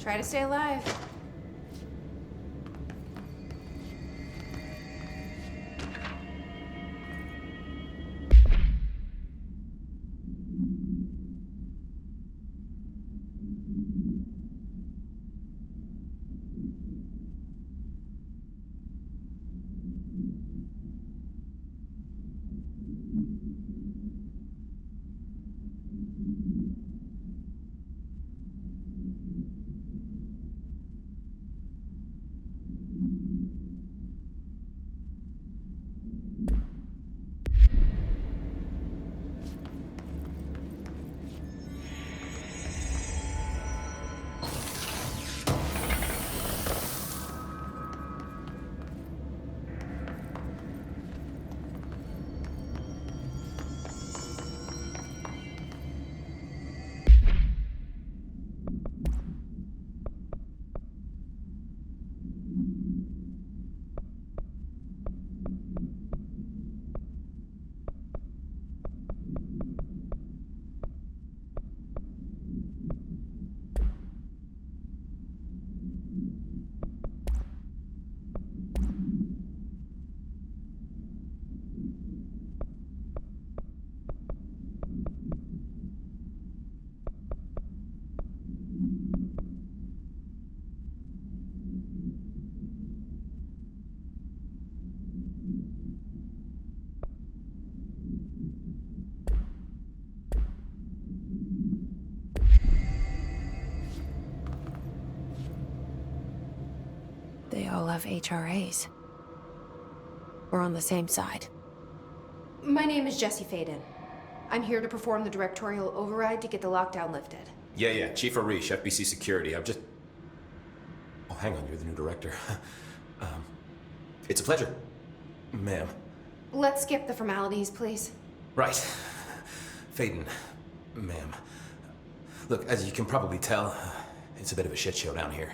Try to stay alive. They all have HRAs. We're on the same side. My name is Jesse Faden. I'm here to perform the directorial override to get the lockdown lifted. Yeah, Chief Arish, FBC Security. Oh, hang on, you're the new director. It's a pleasure, ma'am. Let's skip the formalities, please. Right. Faden, ma'am. Look, as you can probably tell, it's a bit of a shit show down here.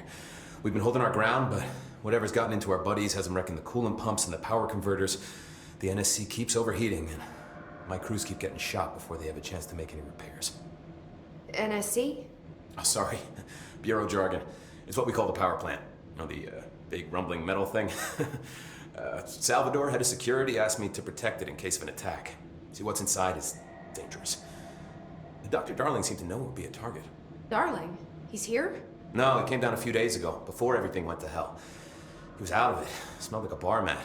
We've been holding our ground, but whatever's gotten into our buddies has them wrecking the coolant pumps and the power converters. The NSC keeps overheating, and my crews keep getting shot before they have a chance to make any repairs. NSC? Oh, sorry. Bureau jargon. It's what we call the power plant. You know, the big rumbling metal thing? Salvador, head of security, asked me to protect it in case of an attack. See, what's inside is dangerous. Dr. Darling seemed to know it would be a target. Darling? He's here? No, he came down a few days ago, before everything went to hell. He was out of it. Smelled like a bar mat.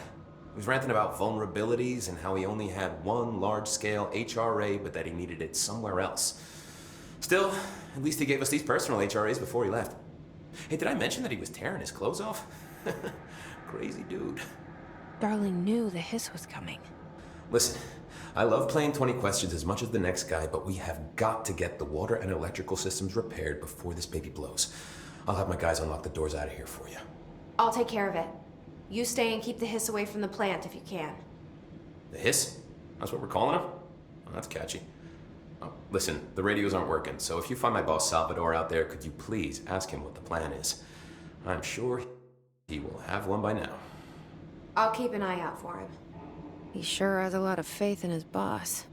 He was ranting about vulnerabilities and how he only had one large-scale HRA, but that he needed it somewhere else. Still, at least he gave us these personal HRAs before he left. Hey, did I mention that he was tearing his clothes off? Crazy dude. Darling knew the hiss was coming. Listen, I love playing 20 questions as much as the next guy, but we have got to get the water and electrical systems repaired before this baby blows. I'll have my guys unlock the doors out of here for you. I'll take care of it. You stay and keep the hiss away from the plant if you can. The hiss? That's what we're calling him? Oh, that's catchy. Oh, listen, the radios aren't working, so if you find my boss Salvador out there, could you please ask him what the plan is? I'm sure he will have one by now. I'll keep an eye out for him. He sure has a lot of faith in his boss.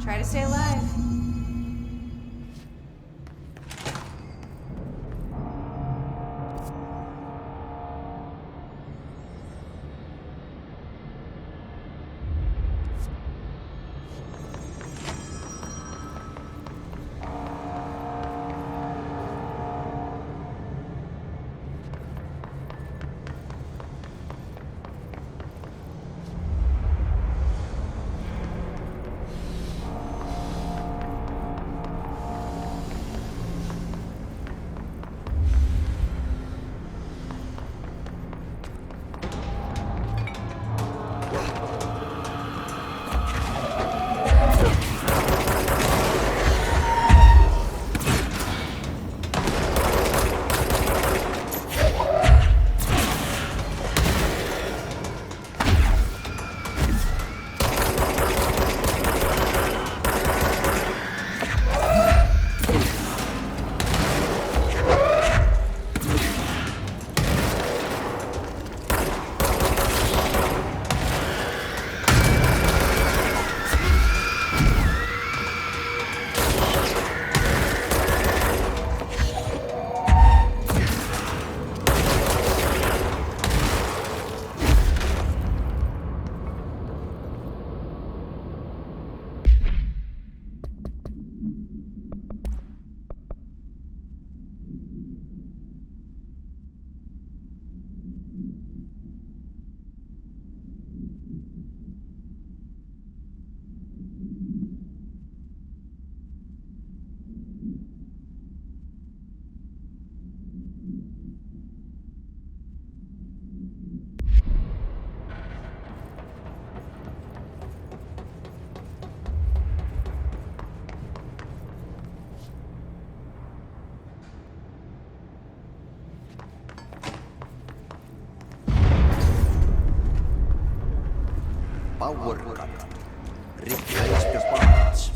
Try to stay alive. power cut. Replace the parts.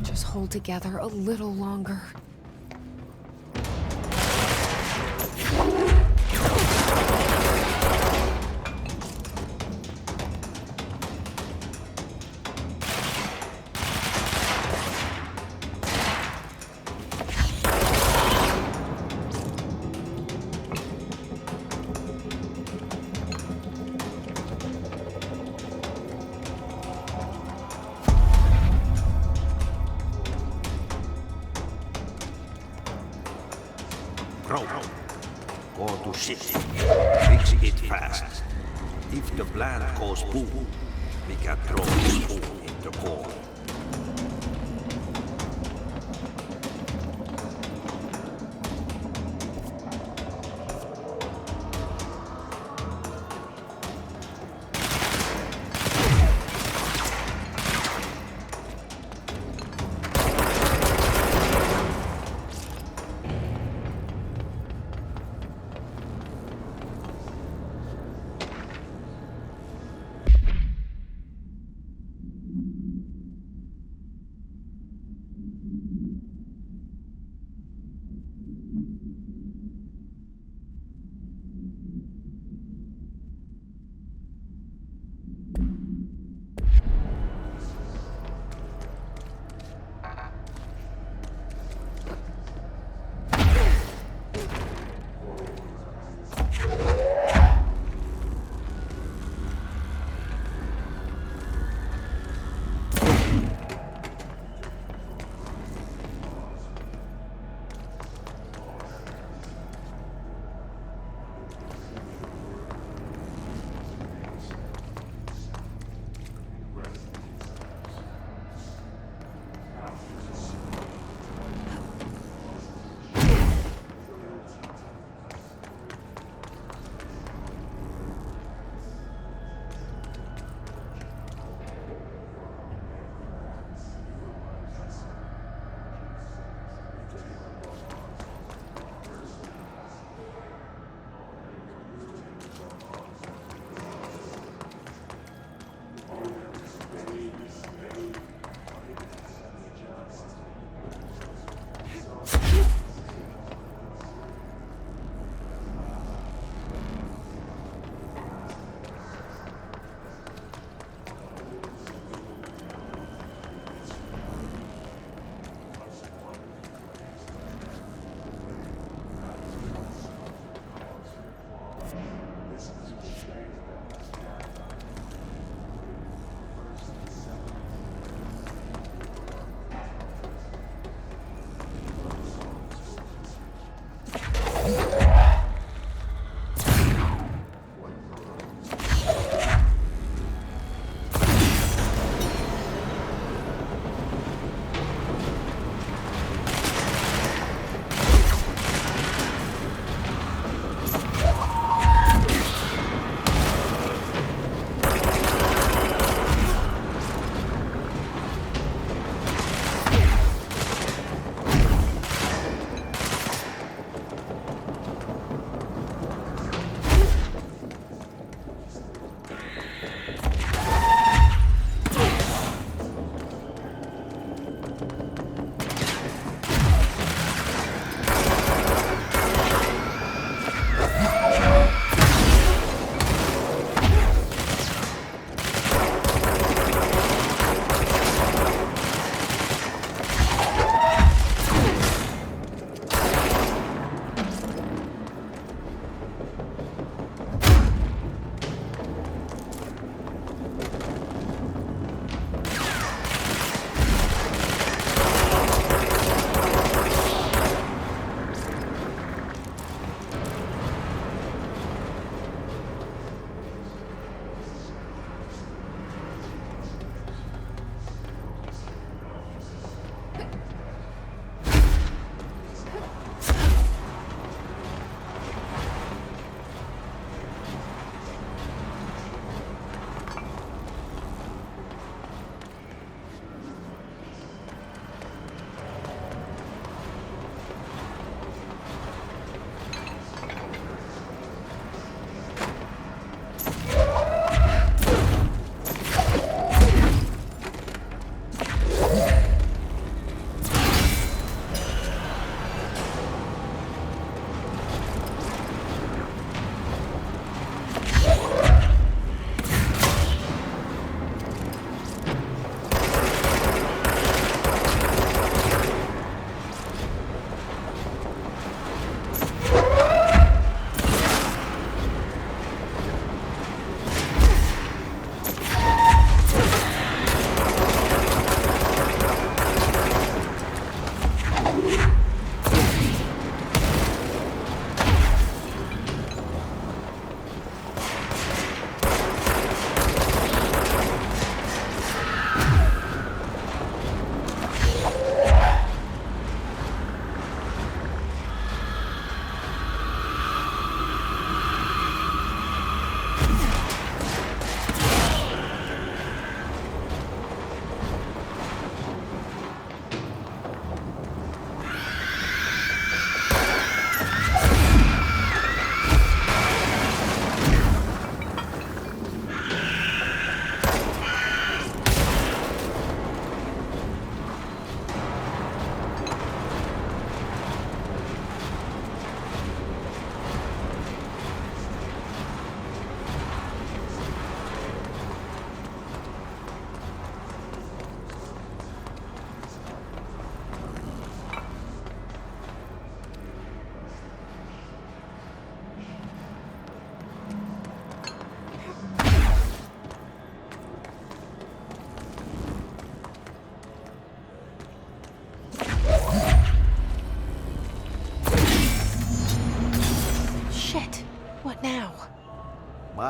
Just hold together a little longer. Crow, go to city. Fix it fast. If the plant goes boom, we can throw the spoon in the core.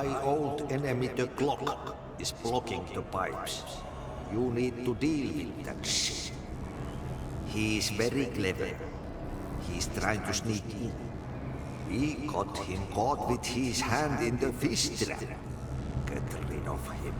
Thy old enemy, the clock, is blocking the pipes. You need to deal with that shit. He is very clever. He's trying to sneak in. We got him caught with his hand in the fish trap. Get rid of him.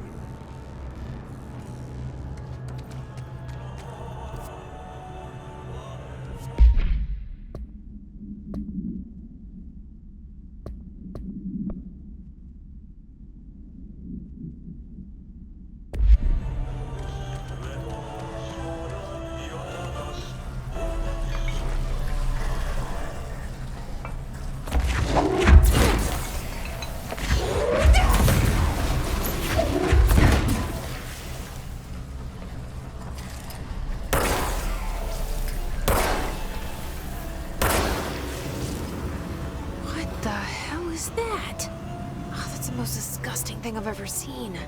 What the hell is that? Oh, that's the most disgusting thing I've ever seen.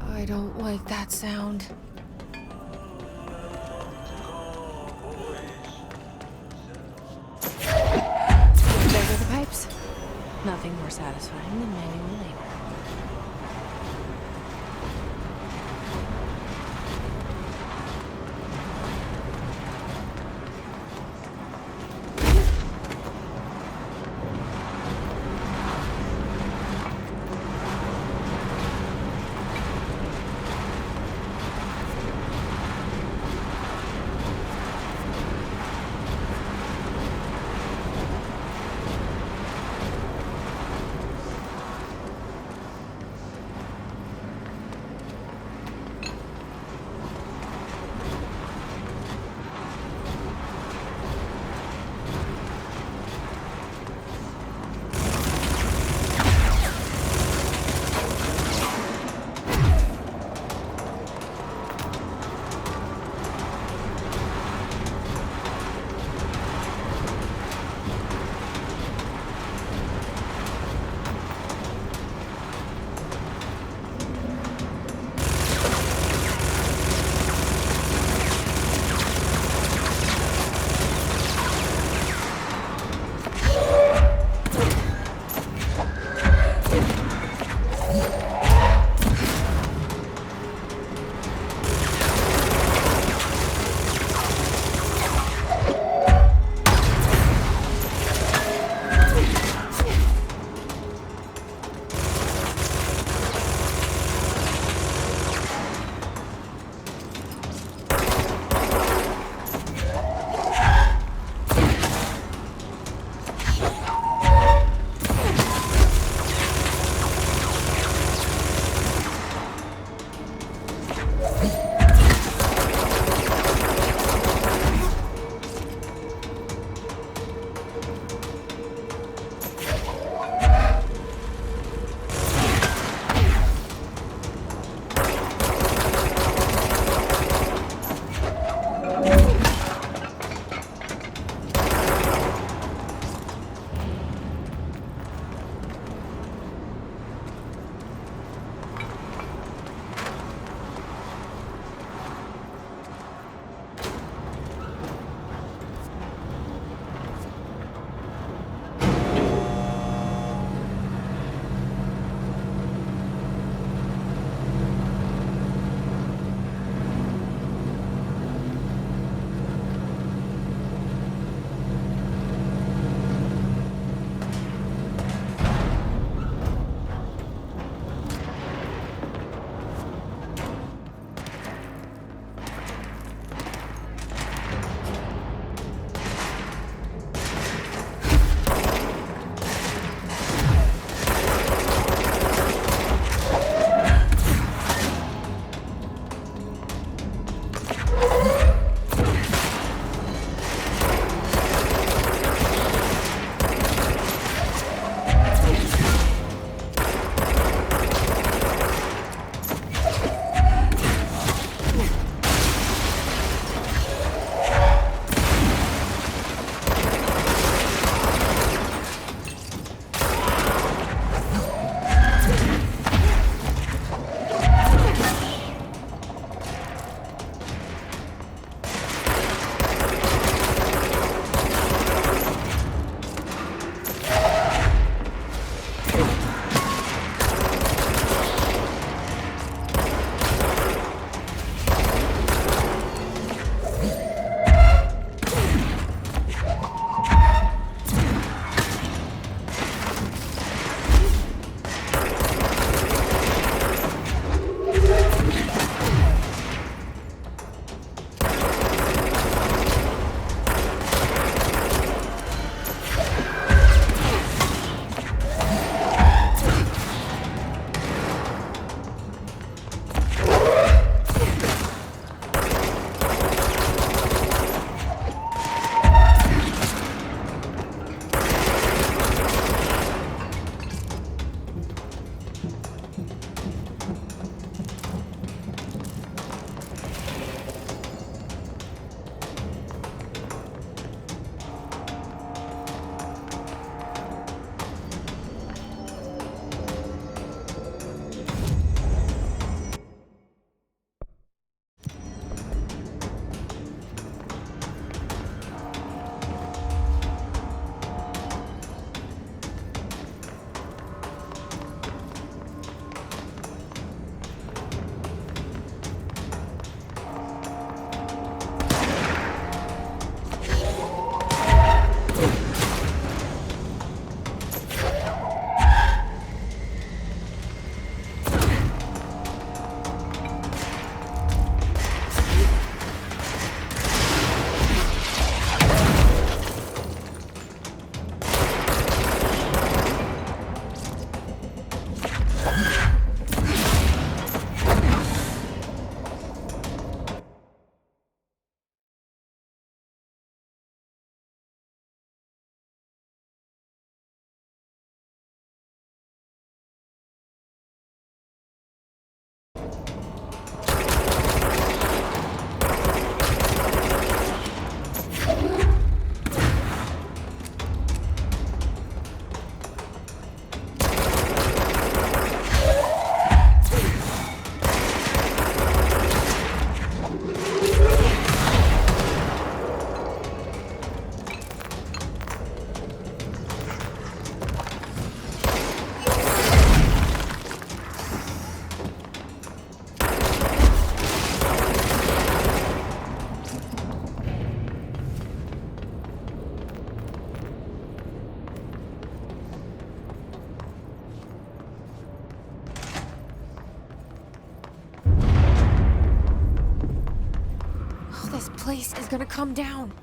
I don't like that sound. There go the pipes. Nothing more satisfying than manual labor. place is gonna come down.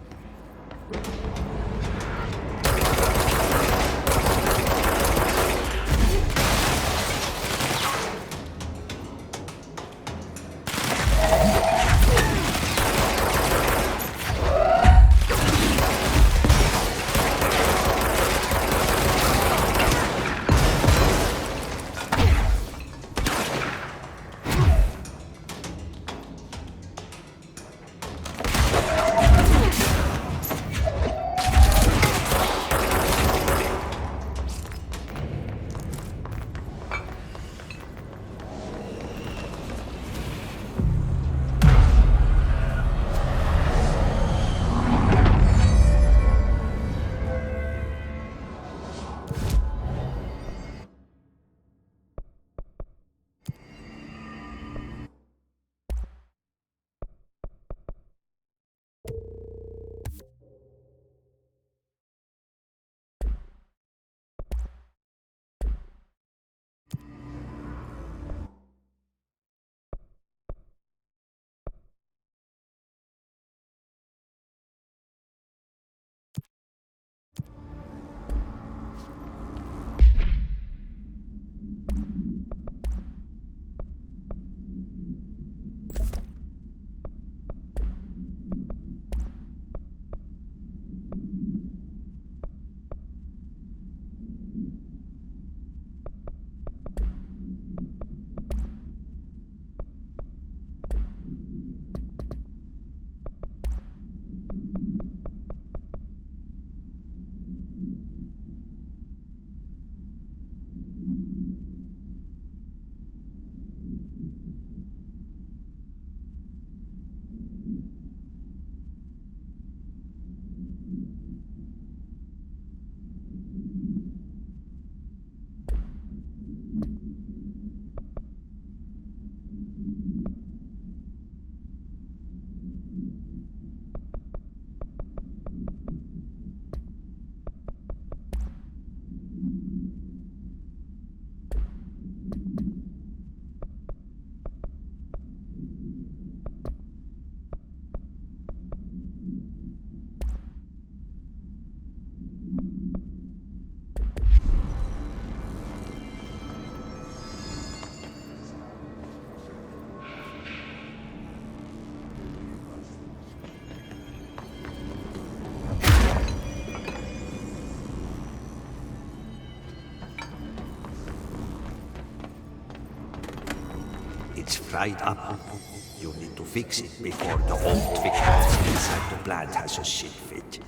It's fried up. You need to fix it before the old victims inside the plant has a shit fit.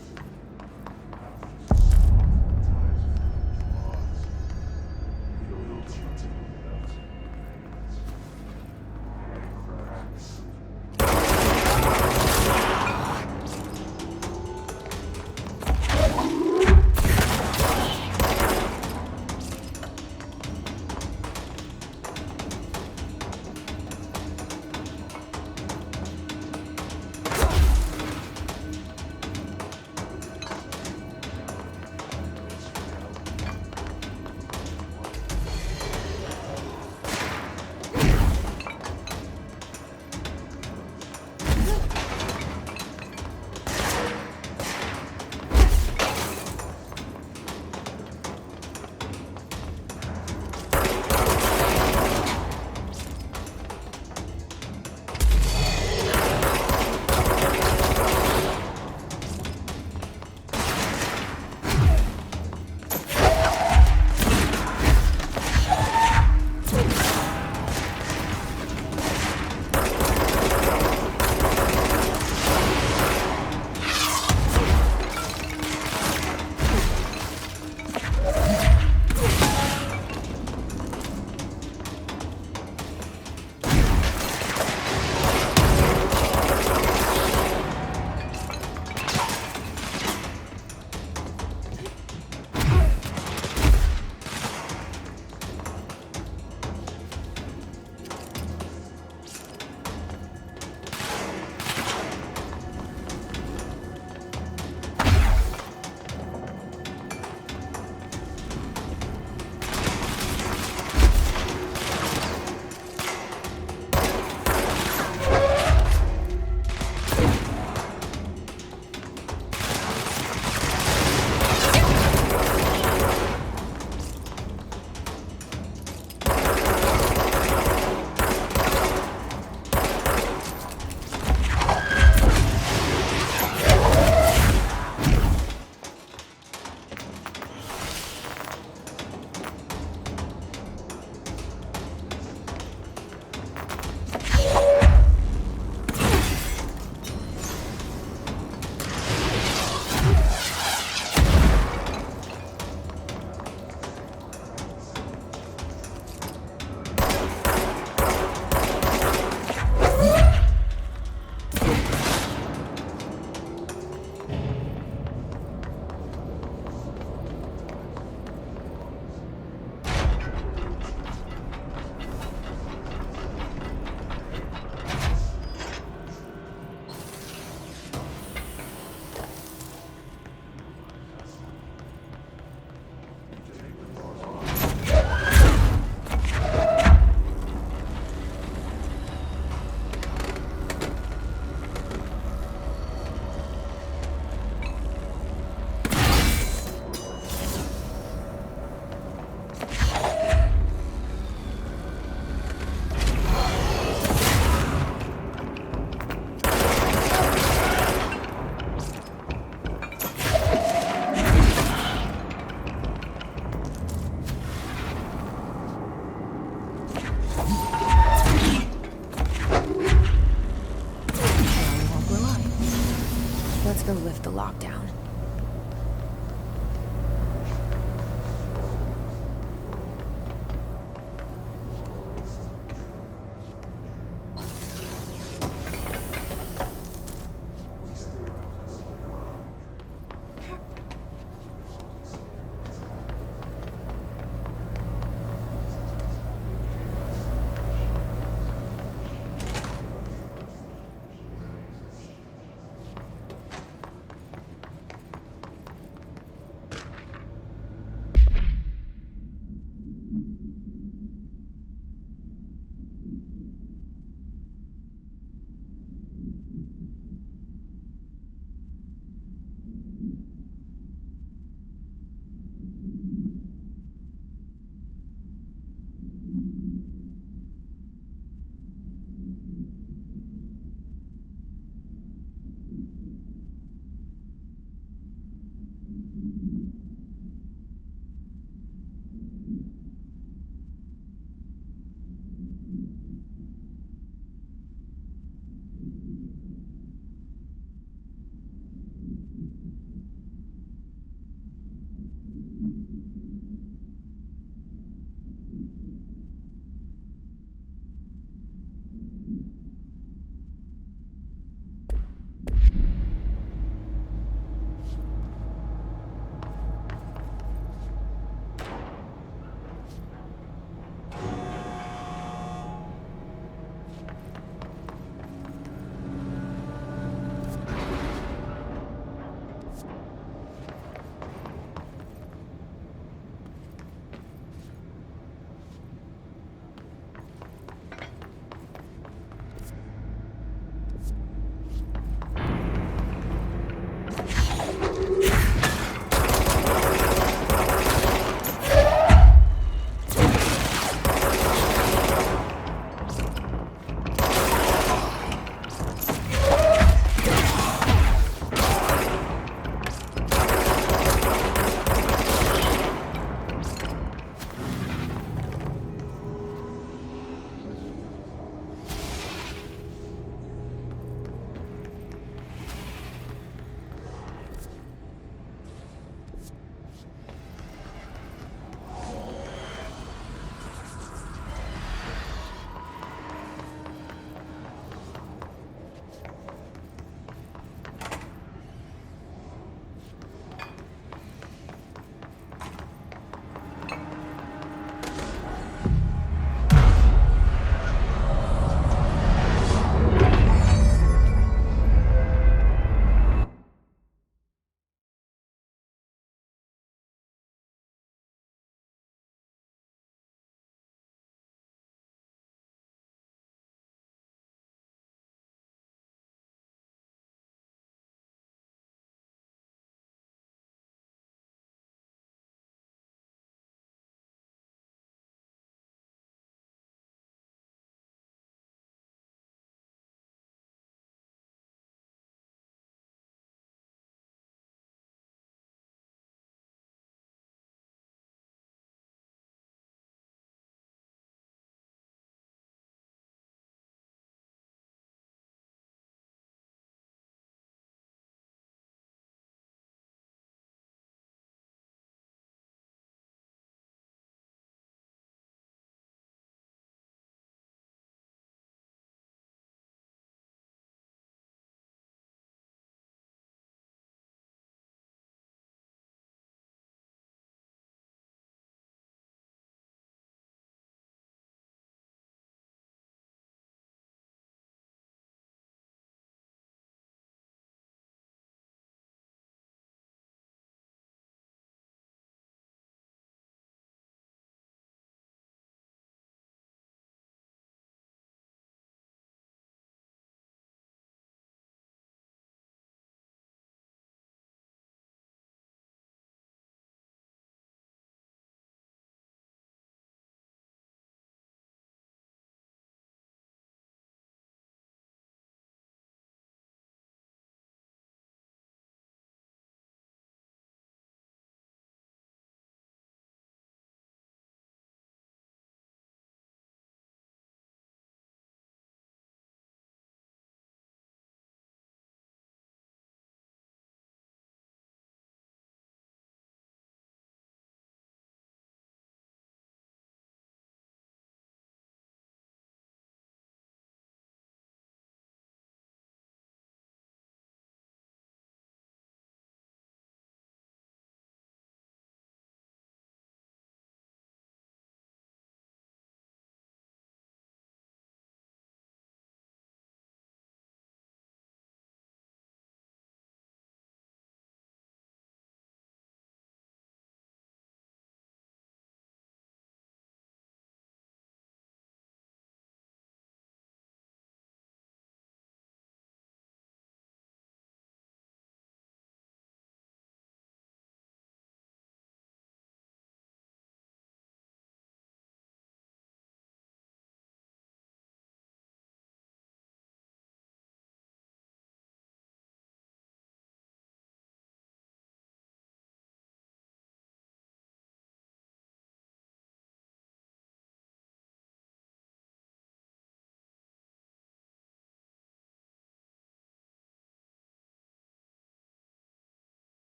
They'll lift the lockdown.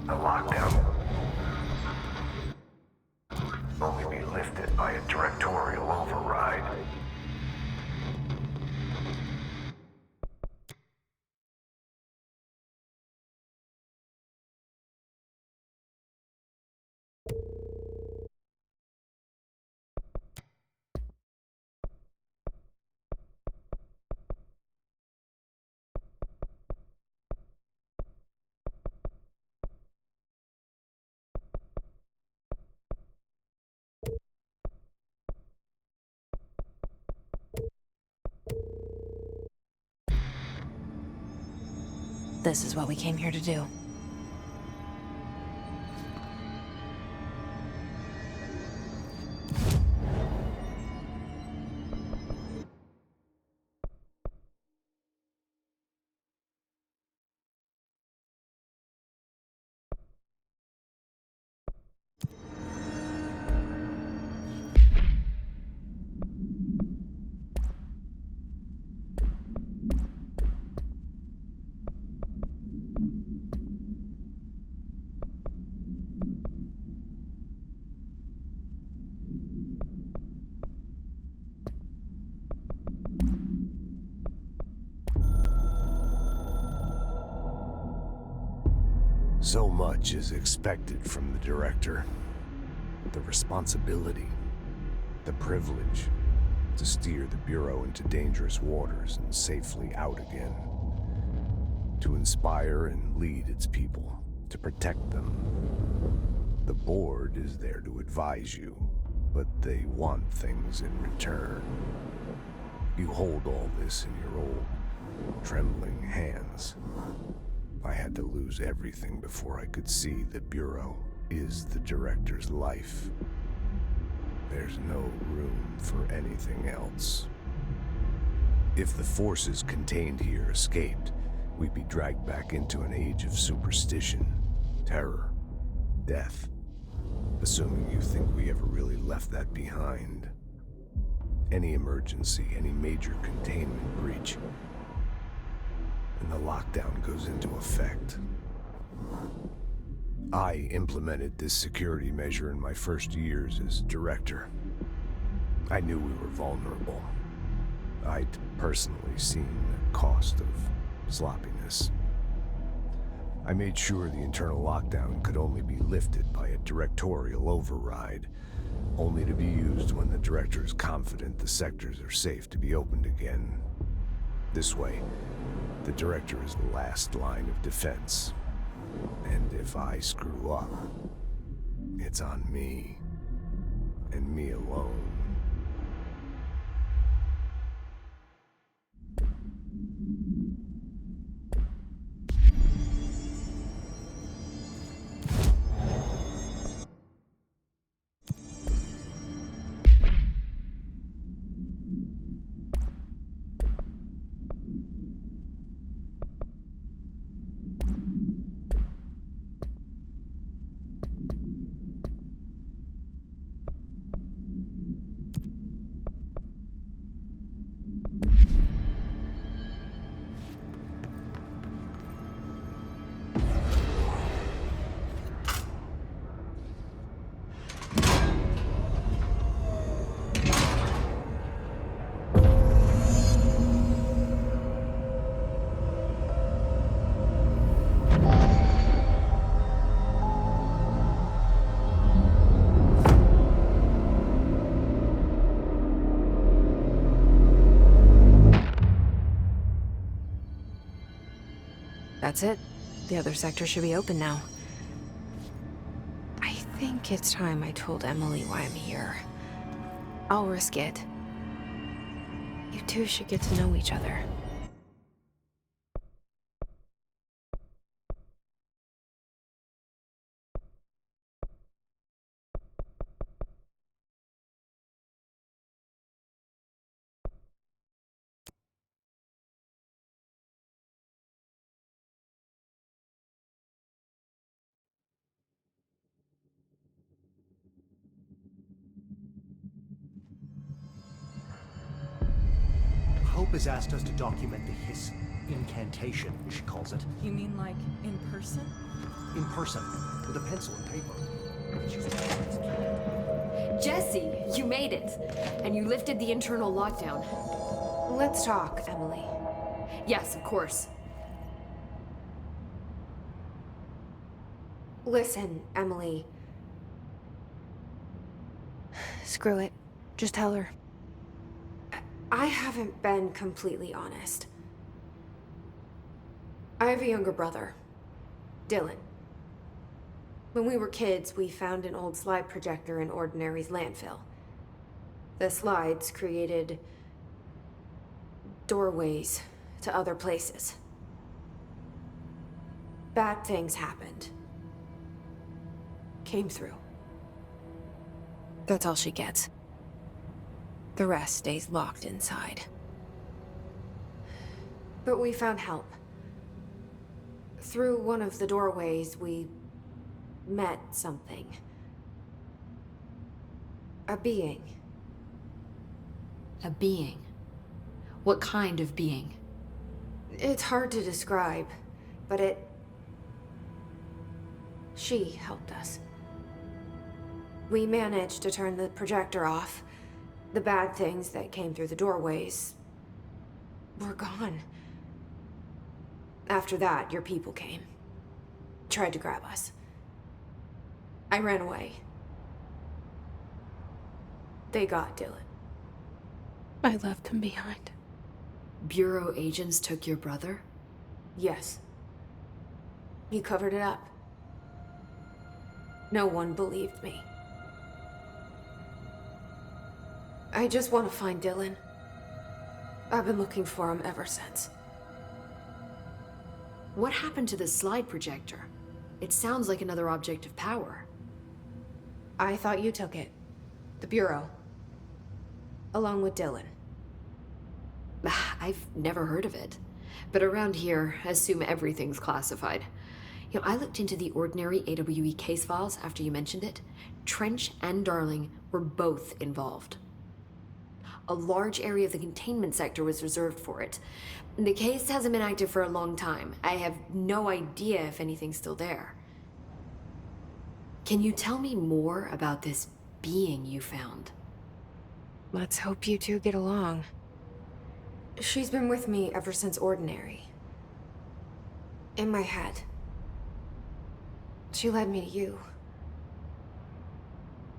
A lockdown only be lifted by a directorial override. This is what we came here to do. So much is expected from the director. The responsibility, the privilege to steer the Bureau into dangerous waters and safely out again. To inspire and lead its people, to protect them. The board is there to advise you, but they want things in return. You hold all this in your old, trembling hands. I had to lose everything before I could see the Bureau is the director's life. There's no room for anything else. If the forces contained here escaped, we'd be dragged back into an age of superstition, terror, death. Assuming you think we ever really left that behind. Any emergency, any major containment breach, and the lockdown goes into effect. I implemented this security measure in my first years as director. I knew we were vulnerable. I'd personally seen the cost of sloppiness. I made sure the internal lockdown could only be lifted by a directorial override, only to be used when the director is confident the sectors are safe to be opened again. This way, the director is the last line of defense. And if I screw up, it's on me, and me alone. That's it. The other sector should be open now. I think it's time I told Emily why I'm here. I'll risk it. You two should get to know each other. Hope has asked us to document the Hiss incantation, she calls it. You mean like in person? in person, with a pencil and paper. Jesse, you made it! And you lifted the internal lockdown. Let's talk, Emily. Yes, of course. Listen, Emily. Screw it. Just tell her. I haven't been completely honest. I have a younger brother, Dylan. When we were kids, we found an old slide projector in Ordinary's landfill. The slides created doorways to other places. Bad things happened. Came through. That's all she gets. The rest stays locked inside. But we found help. Through one of the doorways, we met something. A being. A being? What kind of being? It's hard to describe, but she helped us. We managed to turn the projector off. The bad things that came through the doorways were gone. After that, your people came. Tried to grab us. I ran away. They got Dylan. I left him behind. Bureau agents took your brother? Yes. You covered it up. No one believed me. I just want to find Dylan. I've been looking for him ever since. What happened to the slide projector? It sounds like another object of power. I thought you took it. The Bureau. Along with Dylan. I've never heard of it. But around here, I assume everything's classified. You know, I looked into the Ordinary AWE case files after you mentioned it. Trench and Darling were both involved. A large area of the containment sector was reserved for it. The case hasn't been active for a long time. I have no idea if anything's still there. Can you tell me more about this being you found? Let's hope you two get along. She's been with me ever since Ordinary. In my head. She led me to you.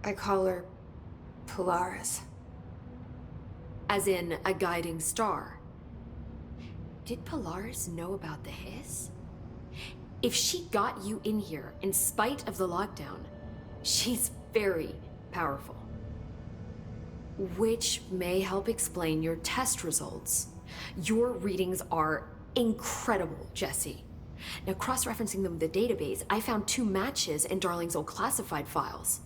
I call her Polaris. As in a guiding star. Did Polaris know about the hiss? If she got you in here in spite of the lockdown, she's very powerful. Which may help explain your test results. Your readings are incredible, Jesse. Now, cross-referencing them with the database, I found 2 matches in Darling's old classified files.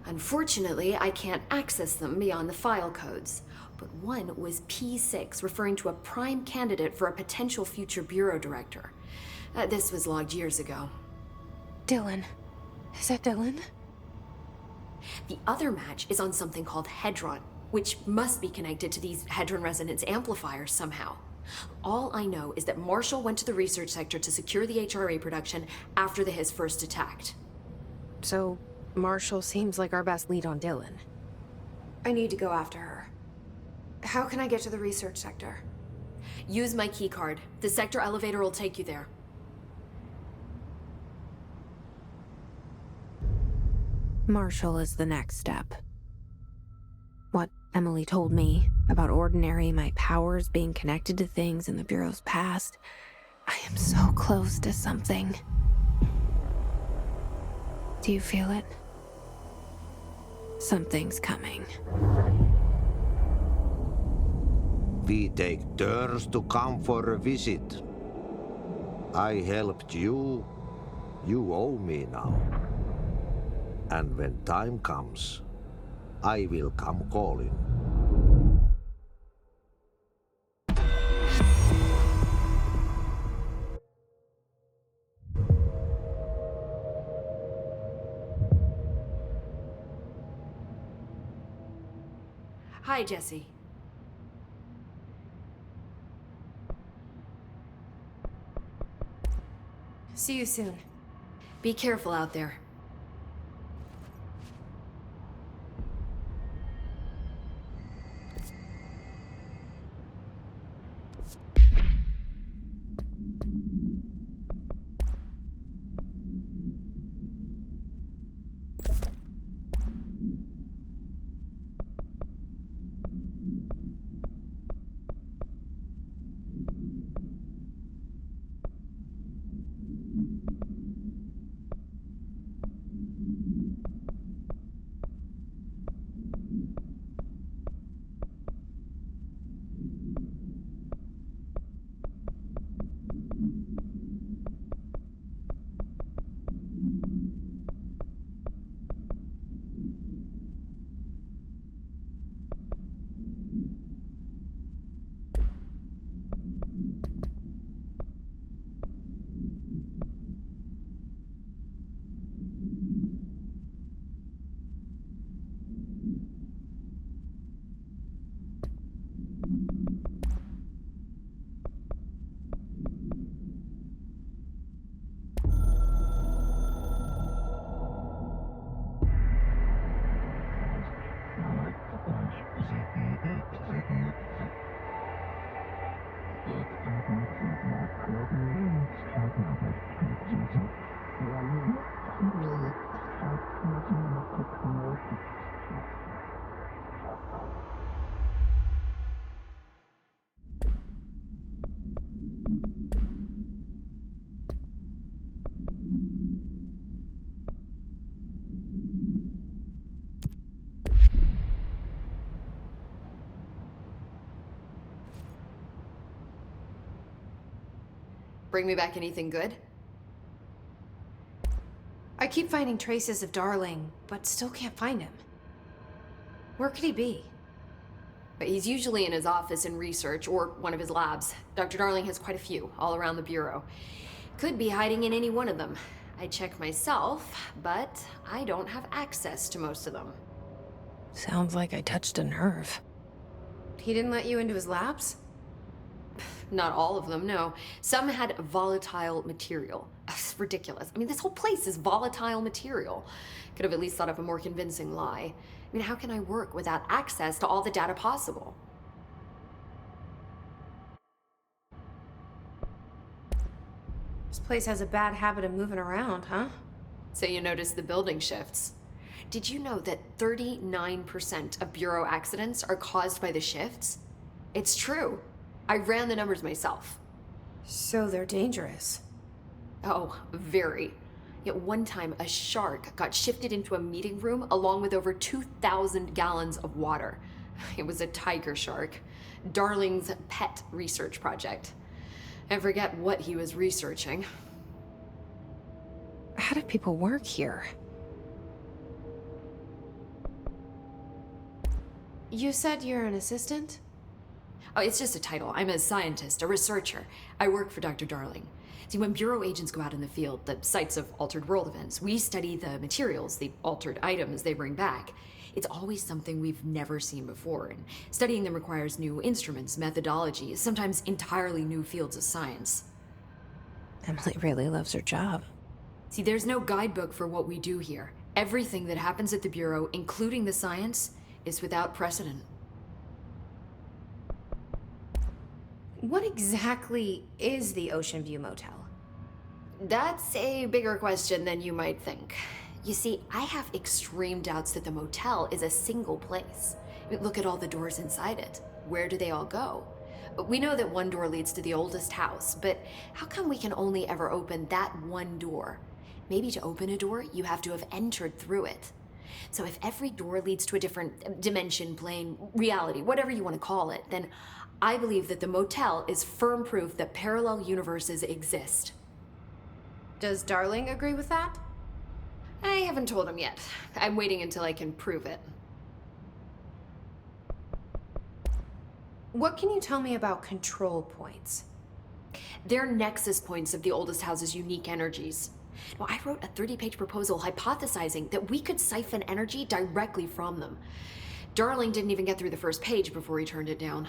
Unfortunately, I can't access them beyond the file codes, but one was P6, referring to a prime candidate for a potential future bureau director. This was logged years ago. Dylan. Is that Dylan? The other match is on something called Hedron, which must be connected to these Hedron resonance amplifiers somehow. All I know is that Marshall went to the research sector to secure the HRA production after the Hiss first attacked. So, Marshall seems like our best lead on Dylan. I need to go after her. How can I get to the research sector? Use my keycard. The sector elevator will take you there. Marshall is the next step. What Emily told me about Ordinary, my powers being connected to things in the Bureau's past. I am so close to something. Do you feel it? Something's coming. We take turns to come for a visit. I helped you. You owe me now. And when time comes, I will come calling. Hi, Jesse. See you soon. Be careful out there. Bring me back anything good? I keep finding traces of Darling, but still can't find him. Where could he be? But he's usually in his office in research or one of his labs. Dr. Darling has quite a few all around the Bureau. Could be hiding in any one of them. I check myself, but I don't have access to most of them. Sounds like I touched a nerve. He didn't let you into his labs? Not all of them, no. Some had volatile material. It's ridiculous. I mean, this whole place is volatile material. Could have at least thought of a more convincing lie. I mean, how can I work without access to all the data possible? This place has a bad habit of moving around, huh? So you notice the building shifts. Did you know that 39% of Bureau accidents are caused by the shifts? It's true. I ran the numbers myself. So they're dangerous. Oh, very. Yet one time, a shark got shifted into a meeting room along with over 2,000 gallons of water. It was a tiger shark. Darling's pet research project. I forget what he was researching. How do people work here? You said you're an assistant? Oh, it's just a title. I'm a scientist, a researcher. I work for Dr. Darling. See, when Bureau agents go out in the field, the sites of altered world events, we study the materials, the altered items they bring back. It's always something we've never seen before, and studying them requires new instruments, methodologies, sometimes entirely new fields of science. Emily really loves her job. See, there's no guidebook for what we do here. Everything that happens at the Bureau, including the science, is without precedent. What exactly is the Ocean View Motel? That's a bigger question than you might think. You see, I have extreme doubts that the motel is a single place. I mean, look at all the doors inside it. Where do they all go? We know that one door leads to the oldest house, but how come we can only ever open that one door? Maybe to open a door, you have to have entered through it. So if every door leads to a different dimension, plane, reality, whatever you want to call it, then I believe that the motel is firm proof that parallel universes exist. Does Darling agree with that? I haven't told him yet. I'm waiting until I can prove it. What can you tell me about control points? They're nexus points of the oldest house's unique energies. Now, I wrote a 30-page proposal hypothesizing that we could siphon energy directly from them. Darling didn't even get through the first page before he turned it down.